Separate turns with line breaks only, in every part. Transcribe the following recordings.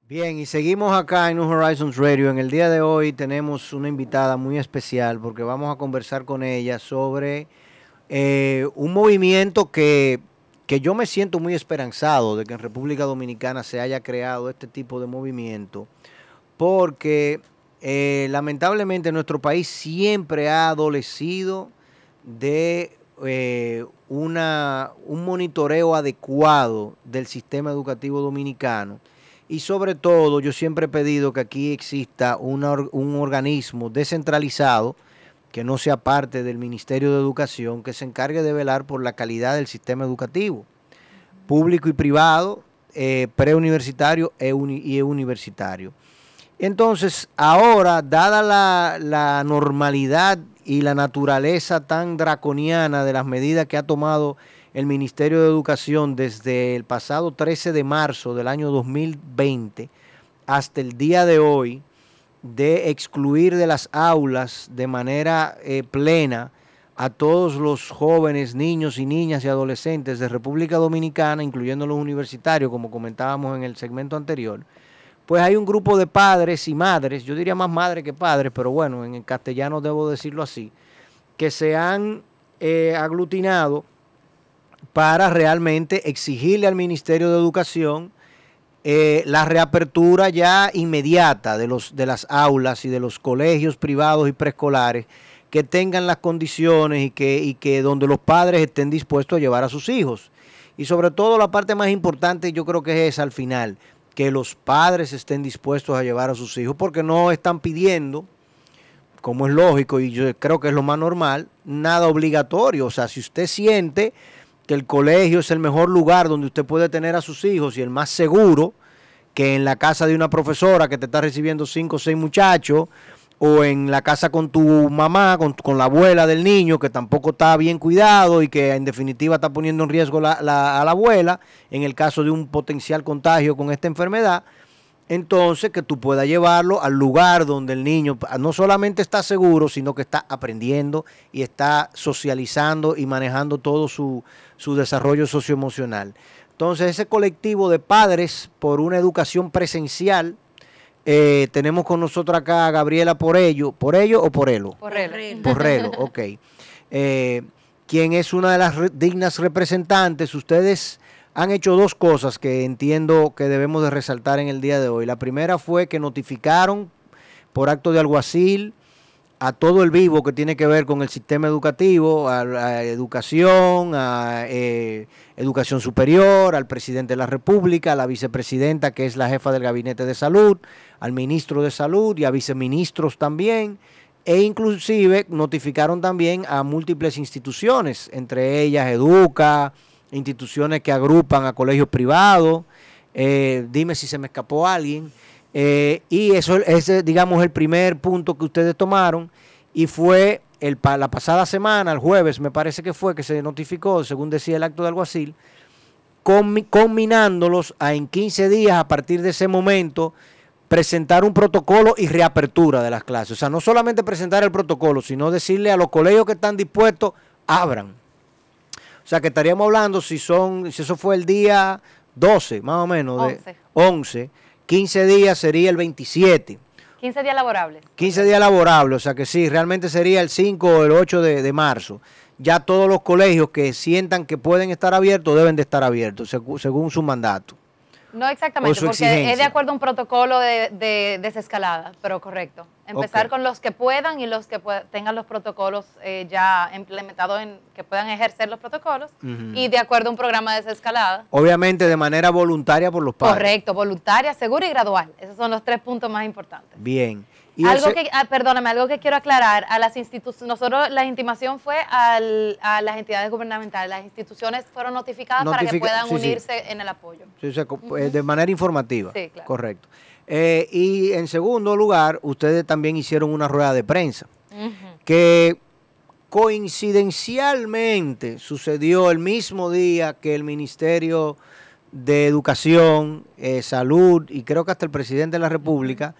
Bien, y seguimos acá en New Horizons Radio. En el día de hoy tenemos una invitada muy especial porque vamos a conversar con ella sobre un movimiento que yo me siento muy esperanzado de que en República Dominicana se haya creado este tipo de movimiento, porque lamentablemente nuestro país siempre ha adolecido de un monitoreo adecuado del sistema educativo dominicano. Y sobre todo, yo siempre he pedido que aquí exista un organismo descentralizado que no sea parte del Ministerio de Educación, que se encargue de velar por la calidad del sistema educativo, público y privado, preuniversitario y universitario. Entonces, ahora, dada la normalidad y la naturaleza tan draconiana de las medidas que ha tomado el Ministerio de Educación desde el pasado 13 de marzo del año 2020 hasta el día de hoy, de excluir de las aulas de manera plena a todos los jóvenes, niños y niñas y adolescentes de República Dominicana, incluyendo los universitarios, como comentábamos en el segmento anterior, pues hay un grupo de padres y madres, yo diría más madres que padres, pero bueno, en el castellano debo decirlo así, que se han aglutinado para realmente exigirle al Ministerio de Educación la reapertura ya inmediata de las aulas y de los colegios privados y preescolares que tengan las condiciones y que donde los padres estén dispuestos a llevar a sus hijos. Y sobre todo la parte más importante yo creo que es esa al final, que los padres estén dispuestos a llevar a sus hijos, porque no están pidiendo, como es lógico y yo creo que es lo más normal, nada obligatorio. O sea, si usted siente que el colegio es el mejor lugar donde usted puede tener a sus hijos y el más seguro, que en la casa de una profesora que te está recibiendo 5 o 6 muchachos, o en la casa con tu mamá, con la abuela del niño, que tampoco está bien cuidado y que en definitiva está poniendo en riesgo a la abuela, en el caso de un potencial contagio con esta enfermedad, entonces que tú puedas llevarlo al lugar donde el niño no solamente está seguro, sino que está aprendiendo y está socializando y manejando todo su desarrollo socioemocional. Entonces, ese colectivo de padres por una educación presencial, tenemos con nosotros acá a Gabriela ¿Por ello o Porelo?
Porrelo.
Porrelo, ok. Quien es una de las dignas representantes. Ustedes han hecho dos cosas que entiendo que debemos de resaltar en el día de hoy. La primera fue que notificaron por acto de alguacil a todo el vivo que tiene que ver con el sistema educativo, a educación, a educación superior, al presidente de la República, a la vicepresidenta, que es la jefa del gabinete de salud, al ministro de salud y a viceministros también, e inclusive notificaron también a múltiples instituciones, entre ellas Educa, instituciones que agrupan a colegios privados, dime si se me escapó alguien. Y eso ese, digamos, el primer punto que ustedes tomaron, y fue la pasada semana, el jueves me parece que fue, que se notificó, según decía el acto de alguacil, combinándolos a en 15 días a partir de ese momento presentar un protocolo y reapertura de las clases. O sea, no solamente presentar el protocolo, sino decirle a los colegios que están dispuestos, abran. O sea, que estaríamos hablando, si eso fue el día 12, más o menos,
11.
de 11, 15 días sería el 27.
15 días laborables.
15 días laborables, o sea que sí, realmente sería el 5 o el 8 de marzo. Ya todos los colegios que sientan que pueden estar abiertos deben de estar abiertos, según su mandato.
No exactamente, porque
exigencia.
es de acuerdo a un protocolo de desescalada, pero correcto. Empezar con los que puedan y los que tengan los protocolos ya implementados, que puedan ejercer los protocolos, y de acuerdo a un programa de desescalada.
Obviamente de manera voluntaria por los padres.
Correcto, voluntaria, segura y gradual. Esos son los 3 puntos más importantes.
Bien.
Y perdóname, algo que quiero aclarar, a las instituciones, nosotros la intimación fue a las entidades gubernamentales, las instituciones fueron notificadas para que puedan unirse en el apoyo.
Sí, o sea, de manera informativa.
Sí, claro.
Correcto. Y en segundo lugar, ustedes también hicieron una rueda de prensa, que coincidencialmente sucedió el mismo día que el Ministerio de Educación, Salud y creo que hasta el presidente de la República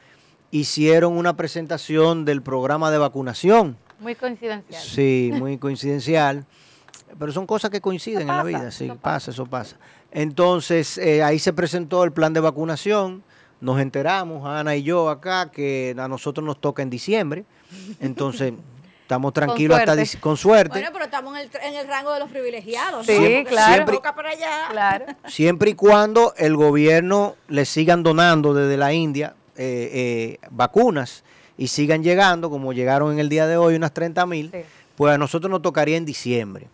hicieron una presentación del programa de vacunación.
Muy coincidencial.
Sí, muy coincidencial. Pero son cosas que coinciden en la vida. Sí, eso pasa. Entonces, ahí se presentó el plan de vacunación. nos enteramos, Ana y yo acá, que a nosotros nos toca en diciembre. Entonces, estamos tranquilos con suerte.
Bueno, pero estamos en el rango de los privilegiados,
¿no? Sí, claro.
Siempre,
toca para allá.
Claro.
Siempre y cuando el gobierno le sigan donando desde la India vacunas y sigan llegando, como llegaron en el día de hoy, unas 30,000, sí. Pues a nosotros nos tocaría en diciembre.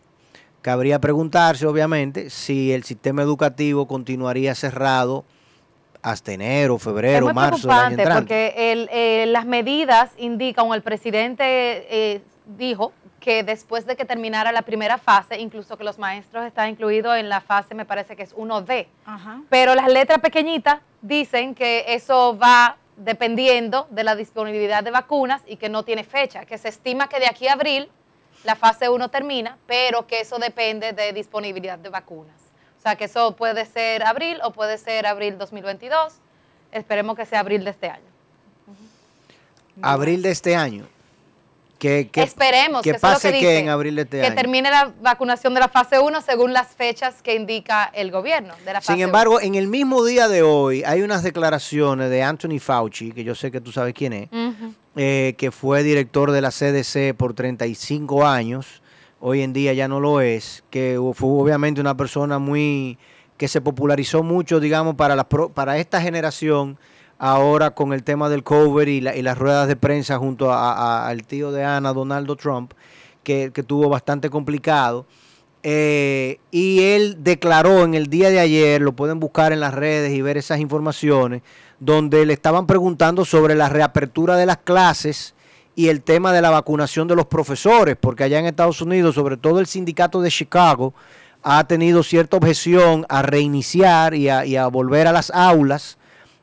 Cabría preguntarse, obviamente, si el sistema educativo continuaría cerrado hasta enero, febrero, marzo del año entrante.
Porque las medidas indican, o el presidente dijo que después de que terminara la primera fase, incluso que los maestros están incluidos en la fase, me parece que es 1D. Ajá. Pero las letras pequeñitas dicen que eso va dependiendo de la disponibilidad de vacunas y que no tiene fecha, que se estima que de aquí a abril la fase 1 termina, pero que eso depende de disponibilidad de vacunas. O sea, que eso puede ser abril o puede ser abril 2022. Esperemos que sea abril de este año.
Abril de este año.
Esperemos
que pase que en abril de este año.
Que termine la vacunación de la fase 1 según las fechas que indica el gobierno de la fase 1.
Sin embargo, en el mismo día de hoy hay unas declaraciones de Anthony Fauci, que yo sé que tú sabes quién es, que fue director de la CDC por 35 años. Hoy en día ya no lo es, que fue obviamente una persona que se popularizó mucho, digamos, para esta generación, ahora con el tema del COVID y las ruedas de prensa junto al tío de Ana, Donald Trump, que tuvo bastante complicado. Y él declaró en el día de ayer, lo pueden buscar en las redes y ver esas informaciones, donde le estaban preguntando sobre la reapertura de las clases y el tema de la vacunación de los profesores, porque allá en Estados Unidos, sobre todo el sindicato de Chicago, ha tenido cierta objeción a reiniciar y a volver a las aulas.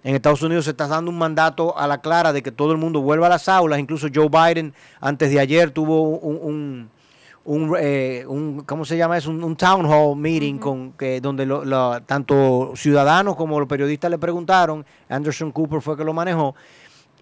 En Estados Unidos se está dando un mandato a la clara de que todo el mundo vuelva a las aulas. Incluso Joe Biden antes de ayer tuvo un ¿cómo se llama eso? Un town hall meeting donde tanto ciudadanos como los periodistas le preguntaron. Anderson Cooper fue que lo manejó.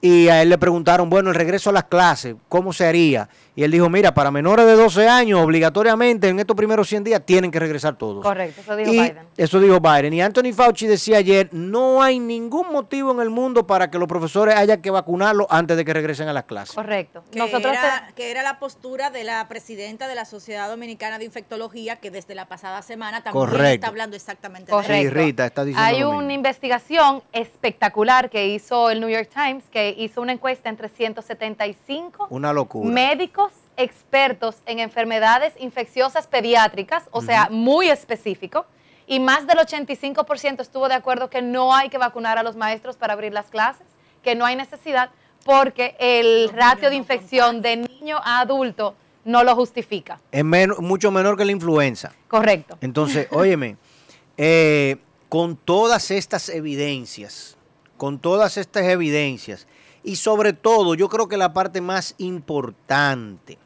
Y a él le preguntaron, bueno, el regreso a las clases, ¿cómo se haría? Y él dijo, mira, para menores de 12 años, obligatoriamente, en estos primeros 100 días, tienen que regresar todos.
Correcto, eso dijo Biden.
Eso dijo Biden. Y Anthony Fauci decía ayer, no hay ningún motivo en el mundo para que los profesores haya que vacunarlos antes de que regresen a las clases.
Correcto.
Que era la postura de la presidenta de la Sociedad Dominicana de Infectología, que desde la pasada semana también está hablando exactamente de eso.
Sí, Rita está diciendo
Hay una investigación espectacular que hizo el New York Times, que hizo una encuesta entre 175
una locura.
Médicos expertos en enfermedades infecciosas pediátricas, o sea, muy específico, y más del 85% estuvo de acuerdo que no hay que vacunar a los maestros para abrir las clases, que no hay necesidad, porque el ratio de infección de niño a adulto no lo justifica.
Es mucho menor que la influenza.
Correcto.
Entonces, óyeme, con todas estas evidencias, y sobre todo, yo creo que la parte más importante,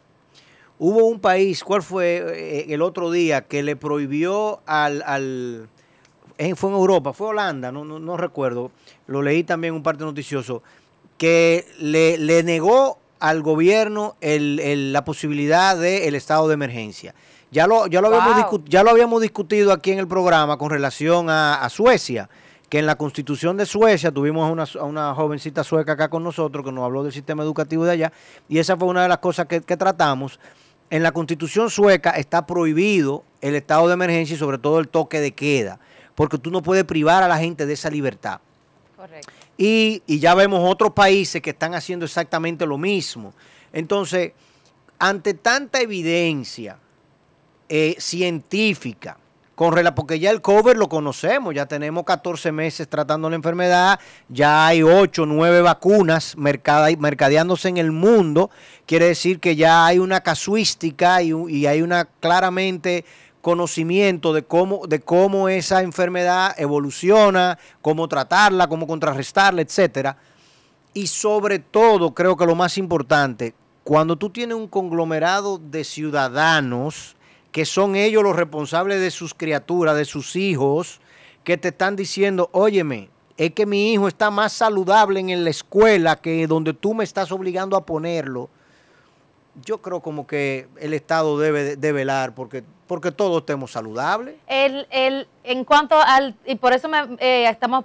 hubo un país, ¿cuál fue el otro día? Que le prohibió fue en Europa, fue Holanda, no recuerdo, lo leí también en un parte noticioso, que le negó al gobierno la posibilidad del estado de emergencia. Ya lo habíamos discutido aquí en el programa con relación a Suecia, que en la Constitución de Suecia tuvimos a una jovencita sueca acá con nosotros que nos habló del sistema educativo de allá, y esa fue una de las cosas que tratamos. En la Constitución sueca está prohibido el estado de emergencia y sobre todo el toque de queda, porque tú no puedes privar a la gente de esa libertad.
Correcto.
Y ya vemos otros países que están haciendo exactamente lo mismo. Entonces, ante tanta evidencia científica, porque ya el COVID lo conocemos, ya tenemos 14 meses tratando la enfermedad, ya hay 8 o 9 vacunas mercadeándose en el mundo, quiere decir que ya hay una casuística y hay una claramente conocimiento de cómo esa enfermedad evoluciona, cómo tratarla, cómo contrarrestarla, etcétera. Y sobre todo, creo que lo más importante, cuando tú tienes un conglomerado de ciudadanos que son ellos los responsables de sus criaturas, de sus hijos, que te están diciendo, óyeme, es que mi hijo está más saludable en la escuela que donde tú me estás obligando a ponerlo. yo creo como que el Estado debe de velar porque todos estemos saludables.
En cuanto al, y por eso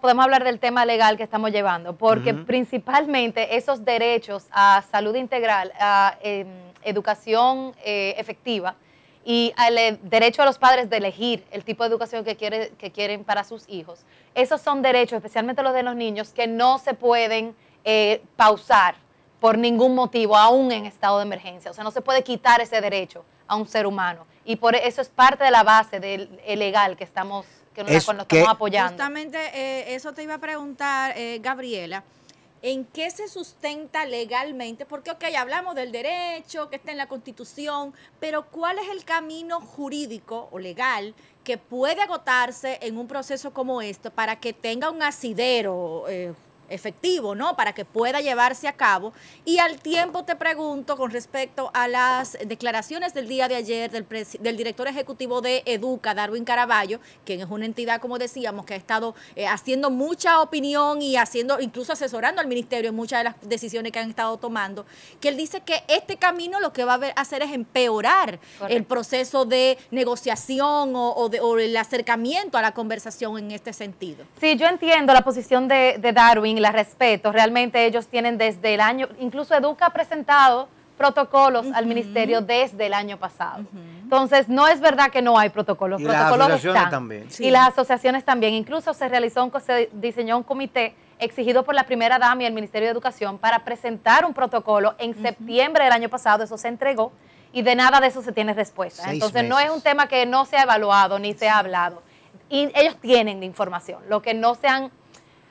podemos hablar del tema legal que estamos llevando, porque principalmente esos derechos a salud integral, a educación efectiva y al derecho a los padres de elegir el tipo de educación que quieren para sus hijos, esos son derechos, especialmente los de los niños, que no se pueden pausar por ningún motivo, aún en estado de emergencia. O sea, no se puede quitar ese derecho a un ser humano. Y por eso es parte de la base del legal que nos estamos apoyando.
Justamente eso te iba a preguntar, Gabriela. ¿En qué se sustenta legalmente? Porque, ok, hablamos del derecho que está en la Constitución, pero ¿cuál es el camino jurídico o legal que puede agotarse en un proceso como este para que tenga un asidero efectivo, ¿no? Para que pueda llevarse a cabo? Y al tiempo te pregunto con respecto a las declaraciones del día de ayer del director ejecutivo de Educa, Darwin Caraballo, quien es una entidad, como decíamos, que ha estado haciendo mucha opinión y incluso asesorando al ministerio en muchas de las decisiones que han estado tomando, que él dice que este camino lo que va a hacer es empeorar el proceso de negociación o el acercamiento a la conversación en este sentido.
Sí, yo entiendo la posición de Darwin, la respeto. Realmente ellos tienen desde el año, incluso Educa ha presentado protocolos al ministerio desde el año pasado. Entonces, no es verdad que no hay protocolos.
Y
protocolos
las asociaciones
están,
también.
Y las asociaciones también. Incluso se diseñó un comité exigido por la primera dama y el Ministerio de Educación para presentar un protocolo en septiembre del año pasado. Eso se entregó y de nada de eso se tiene respuesta. Entonces, no es un tema que no se ha evaluado ni se ha hablado. Y ellos tienen información. Lo que no se han...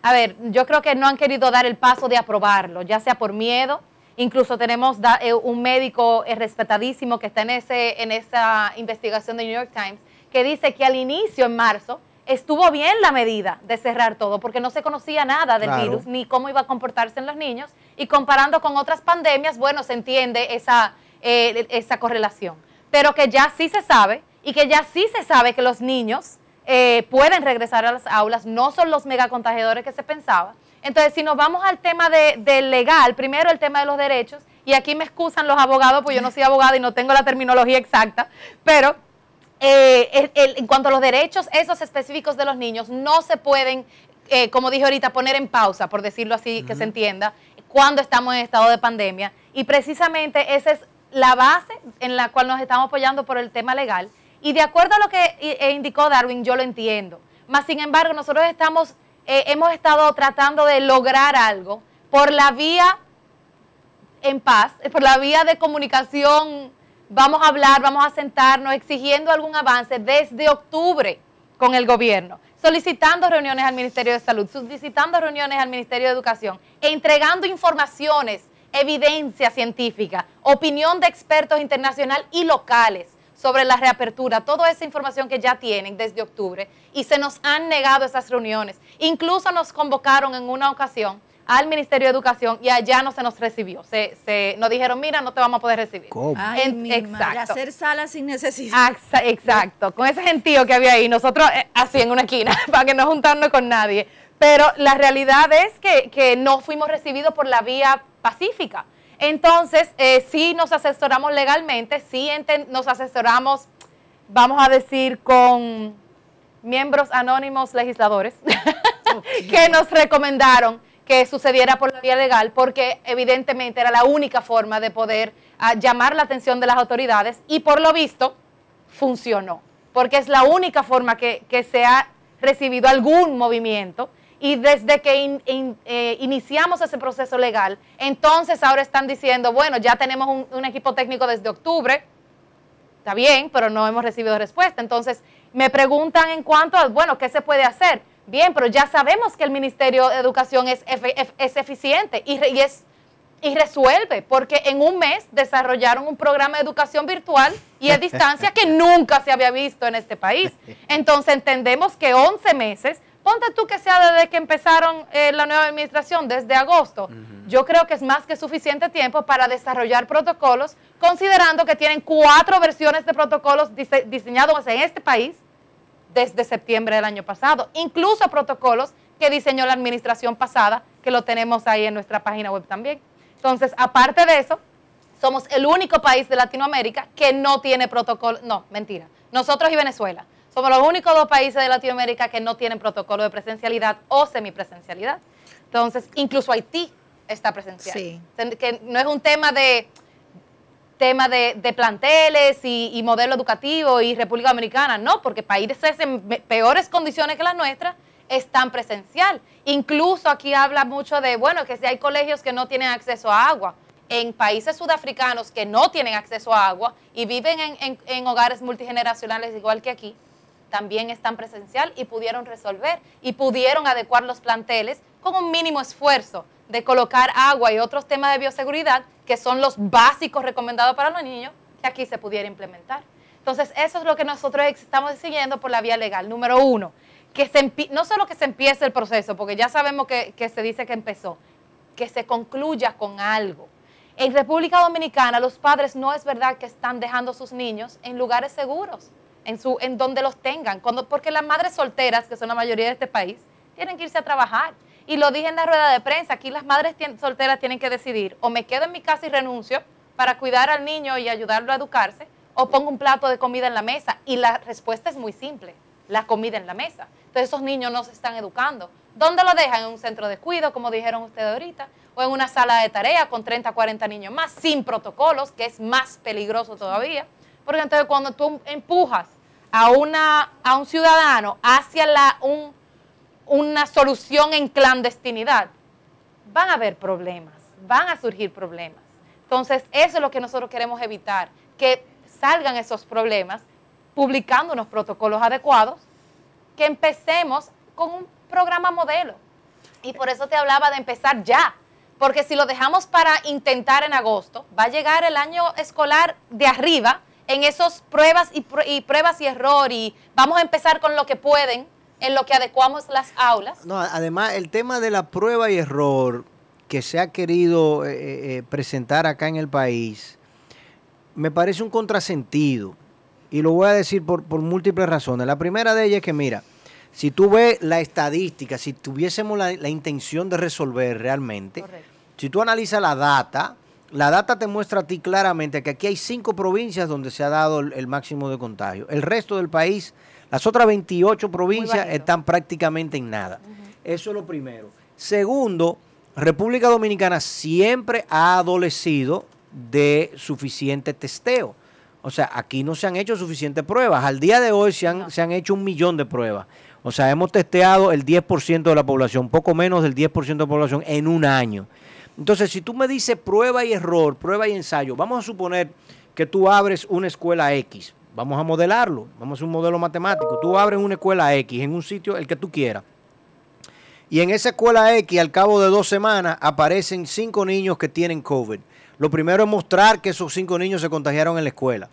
A ver, yo creo que no han querido dar el paso de aprobarlo, ya sea por miedo. Incluso tenemos un médico respetadísimo que está en esa investigación de New York Times, que dice que al inicio, en marzo, estuvo bien la medida de cerrar todo, porque no se conocía nada del virus, ni cómo iba a comportarse en los niños, y comparando con otras pandemias, bueno, se entiende esa correlación. Pero que ya sí se sabe, y que ya sí se sabe que los niños pueden regresar a las aulas, no son los megacontagiadores que se pensaba. Entonces, si nos vamos al tema de legal, primero el tema de los derechos, y aquí me excusan los abogados, pues yo no soy abogada y no tengo la terminología exacta, pero en cuanto a los derechos, esos específicos de los niños, no se pueden, como dije ahorita, poner en pausa, por decirlo así, que se entienda, cuando estamos en estado de pandemia, y precisamente esa es la base en la cual nos estamos apoyando por el tema legal. Y de acuerdo a lo que indicó Darwin, yo lo entiendo. Mas, sin embargo, nosotros hemos estado tratando de lograr algo por la vía en paz, por la vía de comunicación. Vamos a hablar, vamos a sentarnos, exigiendo algún avance desde octubre con el gobierno, solicitando reuniones al Ministerio de Salud, solicitando reuniones al Ministerio de Educación, entregando informaciones, evidencia científica, opinión de expertos internacionales y locales sobre la reapertura, toda esa información que ya tienen desde octubre, y se nos han negado esas reuniones. Incluso nos convocaron en una ocasión al Ministerio de Educación y allá no se nos recibió. Nos dijeron, mira, no te vamos a poder recibir.
¿Cómo?
Ay, exacto. Hacer salas sin necesidad.
Exacto, con ese gentío que había ahí, nosotros así en una esquina, para que no juntarnos con nadie. Pero la realidad es que no fuimos recibidos por la vía pacífica. Entonces, sí nos asesoramos legalmente, sí nos asesoramos, vamos a decir, con miembros anónimos legisladores que nos recomendaron que sucediera por la vía legal, porque evidentemente era la única forma de poder llamar la atención de las autoridades, y por lo visto funcionó, porque es la única forma que se ha recibido algún movimiento. Y desde que iniciamos ese proceso legal, entonces ahora están diciendo, bueno, ya tenemos un equipo técnico desde octubre, está bien, pero no hemos recibido respuesta. Entonces me preguntan en cuanto a, bueno, ¿qué se puede hacer? Bien, pero ya sabemos que el Ministerio de Educación es eficiente y resuelve, porque en un mes desarrollaron un programa de educación virtual y a distancia que nunca se había visto en este país. Entonces entendemos que 11 meses... Ponte tú que sea desde que empezaron la nueva administración, desde agosto. Yo creo que es más que suficiente tiempo para desarrollar protocolos, considerando que tienen 4 versiones de protocolos diseñados en este país desde septiembre del año pasado. Incluso protocolos que diseñó la administración pasada, que lo tenemos ahí en nuestra página web también. Entonces, aparte de eso, Somos el único país de Latinoamérica que no tiene protocolo. No, mentira. Nosotros y Venezuela somos los únicos 2 países de Latinoamérica que no tienen protocolo de presencialidad o semipresencialidad. Entonces, incluso Haití está presencial. Sí. Que no es un tema de planteles y modelo educativo y República Dominicana, no, porque países en peores condiciones que las nuestras están presencial. Incluso aquí habla mucho de, bueno, que si hay colegios que no tienen acceso a agua. En países sudafricanos que no tienen acceso a agua y viven en hogares multigeneracionales igual que aquí, también están presencial y pudieron resolver y pudieron adecuar los planteles con un mínimo esfuerzo de colocar agua y otros temas de bioseguridad que son los básicos recomendados para los niños, que aquí se pudiera implementar. Entonces, eso es lo que nosotros estamos siguiendo por la vía legal. Número 1, no solo que se empiece el proceso, porque ya sabemos que se dice que empezó, que se concluya con algo. En República Dominicana, los padres no es verdad que están dejando a sus niños en lugares seguros, en donde los tengan, porque las madres solteras, que son la mayoría de este país, tienen que irse a trabajar. Y lo dije en la rueda de prensa, aquí las madres solteras tienen que decidir, o me quedo en mi casa y renuncio para cuidar al niño y ayudarlo a educarse, o pongo un plato de comida en la mesa. Y la respuesta es muy simple, la comida en la mesa. Entonces esos niños no se están educando. ¿Dónde lo dejan? En un centro de cuidado, como dijeron ustedes ahorita, o en una sala de tarea con 30, 40 niños más, sin protocolos, que es más peligroso todavía. Porque entonces cuando tú empujas a un ciudadano hacia una solución en clandestinidad, van a haber problemas, van a surgir problemas. Entonces, eso es lo que nosotros queremos evitar, que salgan esos problemas publicando unos protocolos adecuados, que empecemos con un programa modelo. Y por eso te hablaba de empezar ya, porque si lo dejamos para intentar en agosto, va a llegar el año escolar de arriba en esas pruebas y error, y vamos a empezar con lo que pueden, en lo que adecuamos las aulas.
No, además, el tema de la prueba y error que se ha querido presentar acá en el país, me parece un contrasentido. Y lo voy a decir por múltiples razones. La primera de ellas es que, mira, si tú ves la estadística, si tuviésemos la intención de resolver realmente, correcto, si tú analizas la data te muestra a ti claramente que aquí hay 5 provincias donde se ha dado el máximo de contagio. El resto del país, las otras 28 provincias están prácticamente en nada. Eso es lo primero. Segundo, República Dominicana siempre ha adolecido de suficiente testeo. O sea, aquí no se han hecho suficientes pruebas. Al día de hoy se han hecho 1 millón de pruebas. O sea, hemos testeado el 10% de la población, poco menos del 10% de la población en un año. Entonces, si tú me dices prueba y error, prueba y ensayo, vamos a suponer que tú abres una escuela X, vamos a modelarlo, vamos a hacer un modelo matemático, tú abres una escuela X en un sitio, el que tú quieras, y en esa escuela X, al cabo de 2 semanas, aparecen 5 niños que tienen COVID. Lo primero es mostrar que esos 5 niños se contagiaron en la escuela.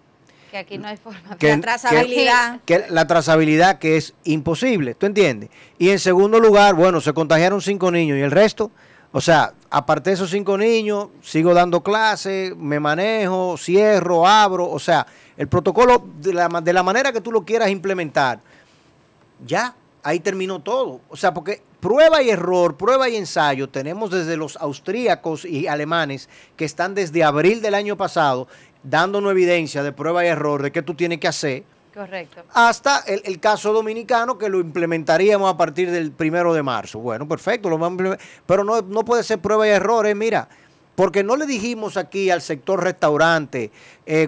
Que aquí no hay forma.
La trazabilidad.
La trazabilidad que es imposible, ¿tú entiendes? Y en segundo lugar, bueno, se contagiaron 5 niños y el resto, o sea, aparte de esos 5 niños, sigo dando clases, me manejo, cierro, abro, o sea, el protocolo de la manera que tú lo quieras implementar, ya, ahí terminó todo. O sea, porque prueba y error, prueba y ensayo, tenemos desde los austríacos y alemanes que están desde abril del año pasado dándonos evidencia de prueba y error de qué tú tienes que hacer.
Correcto.
Hasta el caso dominicano que lo implementaríamos a partir del 1 de marzo. Bueno, perfecto, pero no puede ser prueba y error, mira, porque no le dijimos aquí al sector restaurante,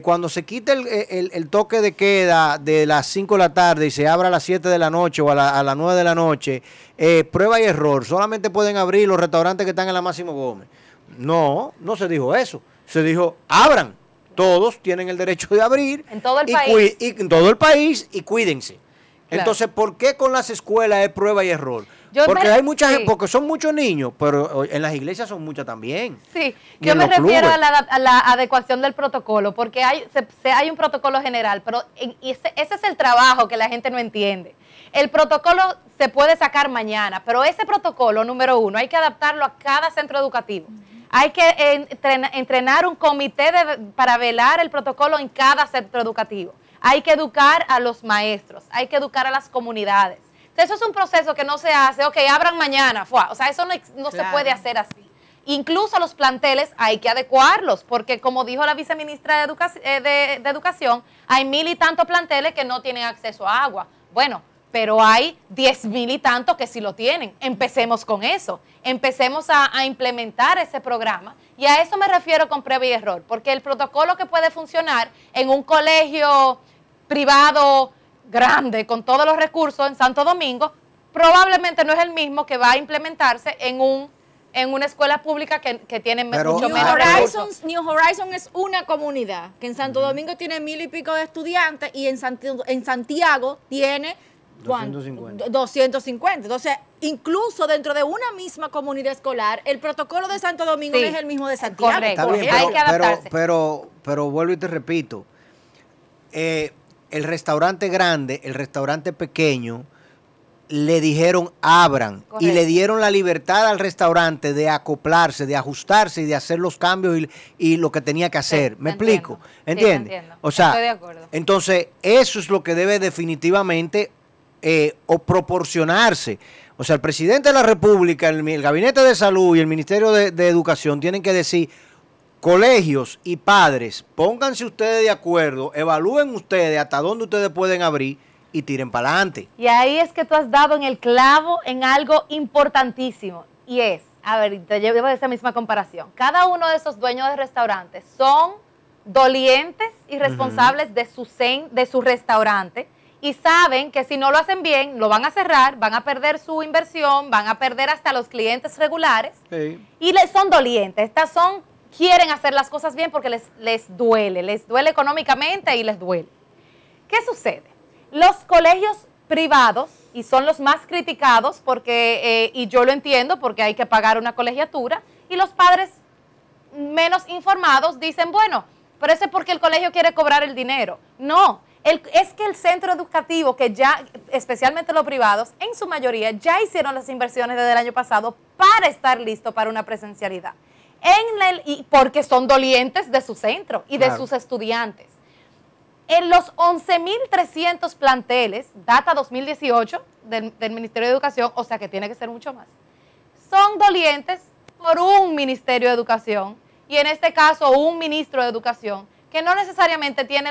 cuando se quite el toque de queda de las 5 de la tarde y se abra a las 7 de la noche o a las 9 de la noche, prueba y error, solamente pueden abrir los restaurantes que están en la Máximo Gómez. No se dijo eso, se dijo abran. Todos tienen el derecho de abrir
en todo el país.
En todo el país y cuídense. Claro. Entonces, ¿por qué con las escuelas es prueba y error? Porque hay mucha gente, porque son muchos niños, pero en las iglesias son muchas también.
Sí, yo me refiero a la adecuación del protocolo, porque hay un protocolo general, pero ese es el trabajo que la gente no entiende. El protocolo se puede sacar mañana, pero ese protocolo, número 1, hay que adaptarlo a cada centro educativo. Hay que entrenar un comité para velar el protocolo en cada centro educativo. Hay que educar a los maestros, hay que educar a las comunidades. Entonces, eso es un proceso que no se hace, ok, abran mañana, o sea, eso no se puede hacer así. Incluso los planteles hay que adecuarlos, porque como dijo la viceministra de Educación, hay 1000 y tantos planteles que no tienen acceso a agua. Bueno, pero hay 10,000 y tantos que sí lo tienen. Empecemos con eso, empecemos a implementar ese programa, y a eso me refiero con prueba y error, porque el protocolo que puede funcionar en un colegio privado grande, con todos los recursos en Santo Domingo, probablemente no es el mismo que va a implementarse en una escuela pública que tiene mucho menos recursos.
New Horizons es una comunidad que en Santo Domingo tiene 1000 y pico de estudiantes y en Santiago tiene 250. Entonces, incluso dentro de una misma comunidad escolar, el protocolo de Santo Domingo no es el mismo de Santiago.
Correcto.
Bien,
hay que adaptarse.
Pero vuelvo y te repito, el restaurante grande, el restaurante pequeño, le dijeron abran. Correcto. Y le dieron la libertad al restaurante de acoplarse, de ajustarse y de hacer los cambios y lo que tenía que hacer. ¿Me explico? ¿Entiendes?
Sí, entiendo.
O sea,
estoy de acuerdo.
Entonces, eso es lo que debe definitivamente o proporcionarse. O sea, el presidente de la República, el Gabinete de Salud y el Ministerio de Educación tienen que decir, colegios y padres, pónganse ustedes de acuerdo, evalúen ustedes hasta dónde ustedes pueden abrir y tiren para adelante.
Y ahí es que tú has dado en el clavo en algo importantísimo, y es, a ver, te llevo esa misma comparación. Cada uno de esos dueños de restaurantes son dolientes y responsables de su restaurante, y saben que si no lo hacen bien, lo van a cerrar, van a perder su inversión, van a perder hasta los clientes regulares, y son dolientes. Quieren hacer las cosas bien porque les duele económicamente y les duele. ¿Qué sucede? Los colegios privados, y son los más criticados porque, y yo lo entiendo porque hay que pagar una colegiatura, y los padres menos informados dicen, bueno, pero eso es porque el colegio quiere cobrar el dinero. No, es que el centro educativo, que ya, especialmente los privados, en su mayoría ya hicieron las inversiones desde el año pasado para estar listo para una presencialidad. Y porque son dolientes de su centro y de sus estudiantes. En los 11.300 planteles, data 2018 del Ministerio de Educación, o sea que tiene que ser mucho más, son dolientes por un Ministerio de Educación, y en este caso un ministro de Educación, que no necesariamente tiene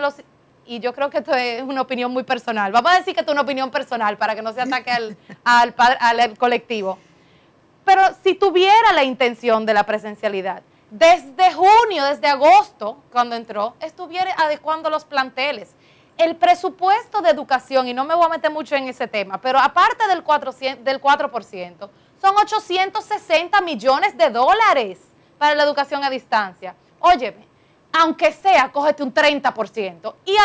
y yo creo que esto es una opinión muy personal, vamos a decir que esto es una opinión personal para que no se ataque al colectivo, pero si tuviera la intención de la presencialidad, desde junio, desde agosto, cuando entró, estuviera adecuando los planteles. El presupuesto de educación, y no me voy a meter mucho en ese tema, pero aparte del 4%, son 860 millones de dólares para la educación a distancia. Óyeme, aunque sea, cógete un 30% y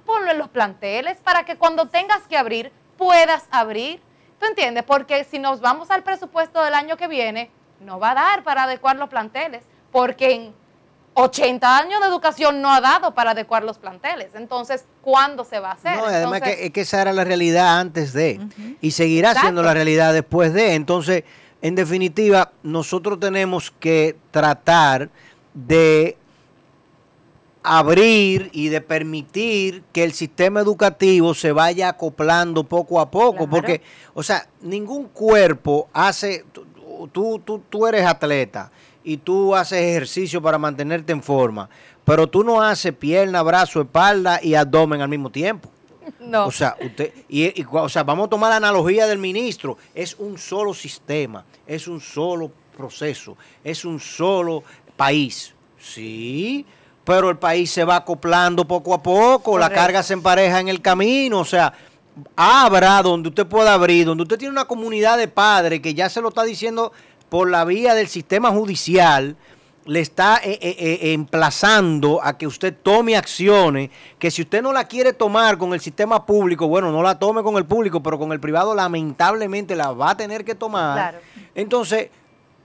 ponlo en los planteles para que cuando tengas que abrir, puedas abrir. ¿Tú entiendes? Porque si nos vamos al presupuesto del año que viene, no va a dar para adecuar los planteles, porque en 80 años de educación no ha dado para adecuar los planteles. Entonces, ¿cuándo se va a hacer?
No, además es que esa era la realidad antes de, y seguirá siendo la realidad después de. Entonces, en definitiva, nosotros tenemos que tratar de abrir y de permitir que el sistema educativo se vaya acoplando poco a poco, porque, o sea, ningún cuerpo hace... Tú eres atleta y tú haces ejercicio para mantenerte en forma, pero tú no haces pierna, brazo, espalda y abdomen al mismo tiempo.
No.
O sea, o sea, vamos a tomar la analogía del ministro. Es un solo sistema, es un solo proceso, es un solo país. Sí, pero el país se va acoplando poco a poco, la carga se empareja en el camino, o sea... Abra donde usted pueda abrir, donde usted tiene una comunidad de padres que ya se lo está diciendo por la vía del sistema judicial, le está emplazando a que usted tome acciones, que si usted no la quiere tomar con el sistema público, bueno, no la tome con el público, pero con el privado lamentablemente la va a tener que tomar. Claro. Entonces,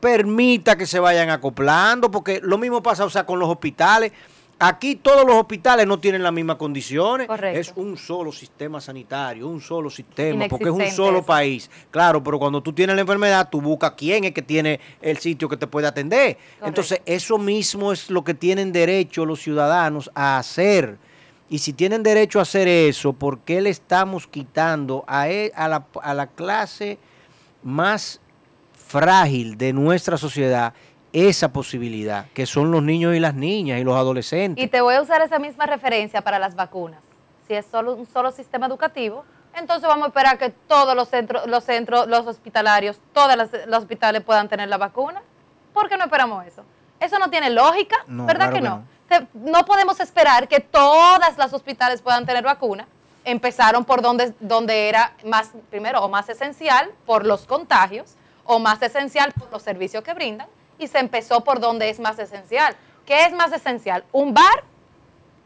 permita que se vayan acoplando, porque lo mismo pasa, o sea, con los hospitales. Aquí todos los hospitales no tienen las mismas condiciones.
Correcto.
Es un solo sistema sanitario, un solo sistema, porque es un solo país. Claro, pero cuando tú tienes la enfermedad, tú buscas quién es que tiene el sitio que te puede atender. Correcto. Entonces, eso mismo es lo que tienen derecho los ciudadanos a hacer. Y si tienen derecho a hacer eso, ¿por qué le estamos quitando a la clase más frágil de nuestra sociedad esa posibilidad, que son los niños y las niñas y los adolescentes.
Y te voy a usar esa misma referencia para las vacunas. Si es solo un solo sistema educativo, entonces vamos a esperar que todos los hospitalarios, todos los hospitales puedan tener la vacuna. ¿Por qué no esperamos eso? Eso no tiene lógica,
No,
¿verdad
claro
que no? No podemos esperar que todas las hospitales puedan tener vacuna. Empezaron por donde era más, primero, o más esencial por los contagios, o más esencial por los servicios que brindan, y se empezó por donde es más esencial. ¿Qué es más esencial? ¿Un bar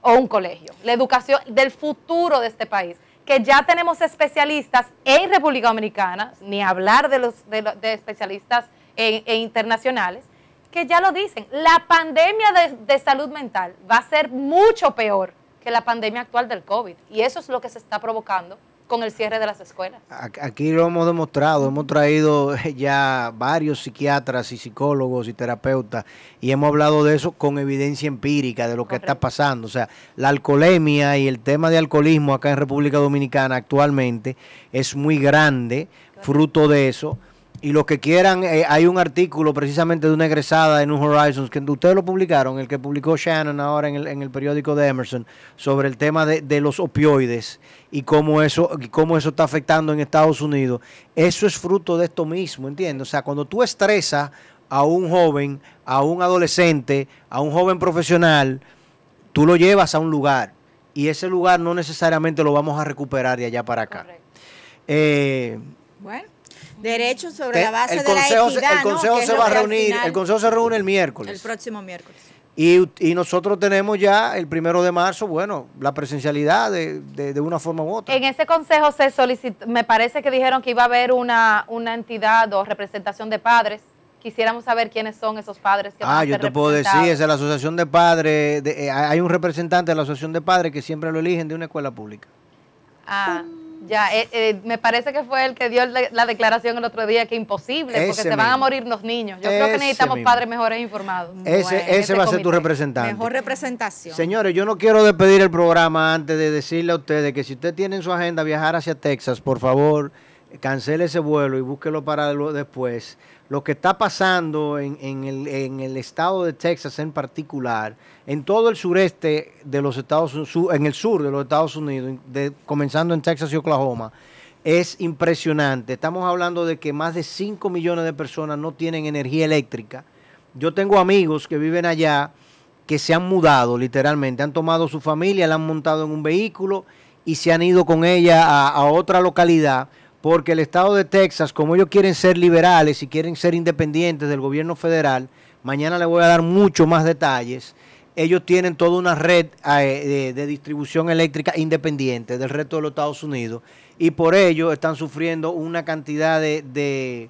o un colegio? La educación del futuro de este país, que ya tenemos especialistas en República Dominicana, ni hablar de especialistas internacionales, que ya lo dicen, la pandemia de salud mental va a ser mucho peor que la pandemia actual del COVID, y eso es lo que se está provocando con el cierre de las escuelas.
Aquí lo hemos demostrado, hemos traído ya varios psiquiatras y psicólogos y terapeutas y hemos hablado de eso con evidencia empírica de lo que está pasando. O sea, la alcoholemia y el tema de alcoholismo acá en República Dominicana actualmente es muy grande, fruto de eso. Y los que quieran, hay un artículo precisamente de una egresada de New Horizons, que ustedes lo publicaron, el que publicó Shannon ahora en el periódico de Emerson, sobre el tema de los opioides y cómo eso está afectando en Estados Unidos. Eso es fruto de esto mismo, ¿entiendes? O sea, cuando tú estresas a un joven, a un adolescente, a un joven profesional, tú lo llevas a un lugar y ese lugar no necesariamente lo vamos a recuperar de allá para acá.
Bueno. Derechos sobre la base de la equidad.
El consejo se va a reunir, el consejo se reúne el miércoles.
El próximo miércoles.
Y nosotros tenemos ya el 1 de marzo, bueno, la presencialidad de una forma u otra.
En ese consejo se solicitó, me parece que dijeron que iba a haber una entidad o representación de padres. Quisiéramos saber quiénes son esos padres que van a ser
yo te puedo decir, es la asociación de padres, hay un representante de la asociación de padres que siempre lo eligen de una escuela pública.
Ya, me parece que fue el que dio la declaración el otro día que imposible, porque se van a morir los niños. Yo creo que necesitamos padres mejores informados.
Ese va a ser tu representante.
Mejor representación.
Señores, yo no quiero despedir el programa antes de decirle a ustedes que si usted tiene en su agenda viajar hacia Texas, por favor, cancele ese vuelo y búsquelo para después. Lo que está pasando en el estado de Texas en particular, en todo el sureste de los Estados Unidos, en el sur de los Estados Unidos, comenzando en Texas y Oklahoma, es impresionante. Estamos hablando de que más de 5 millones de personas no tienen energía eléctrica. Yo tengo amigos que viven allá que se han mudado literalmente, han tomado su familia, la han montado en un vehículo y se han ido con ella a otra localidad, porque el estado de Texas, como ellos quieren ser liberales y quieren ser independientes del gobierno federal, mañana les voy a dar mucho más detalles, ellos tienen toda una red de distribución eléctrica independiente del resto de los Estados Unidos y por ello están sufriendo una cantidad de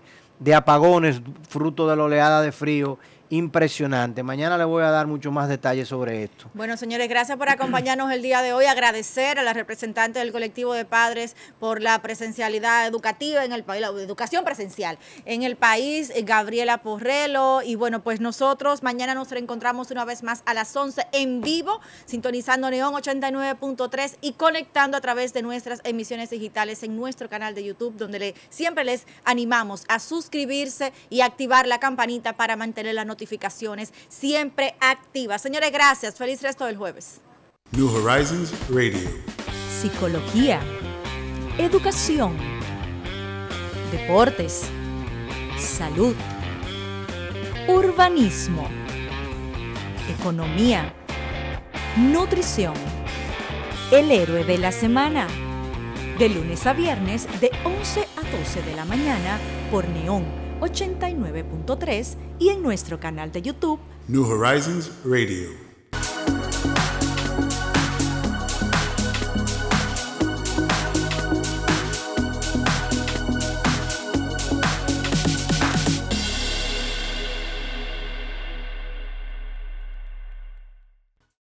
apagones fruto de la oleada de frío impresionante. Mañana les voy a dar mucho más detalles sobre esto.
Bueno, señores, gracias por acompañarnos el día de hoy. Agradecer a la representante del colectivo de padres por la presencialidad educativa en el país, la educación presencial en el país, Gabriela Porrelo. Y bueno, pues nosotros mañana nos reencontramos una vez más a las 11 en vivo, sintonizando Neón 89.3 y conectando a través de nuestras emisiones digitales en nuestro canal de YouTube, donde siempre les animamos a suscribirse y activar la campanita para mantener la notificaciones siempre activas. Señores, gracias. Feliz resto del jueves.
New Horizons Radio.
Psicología, educación, deportes, salud, urbanismo, economía, nutrición. El héroe de la semana. De lunes a viernes de 11 a 12 de la mañana por Neón 89.3 y en nuestro canal de YouTube
New Horizons Radio.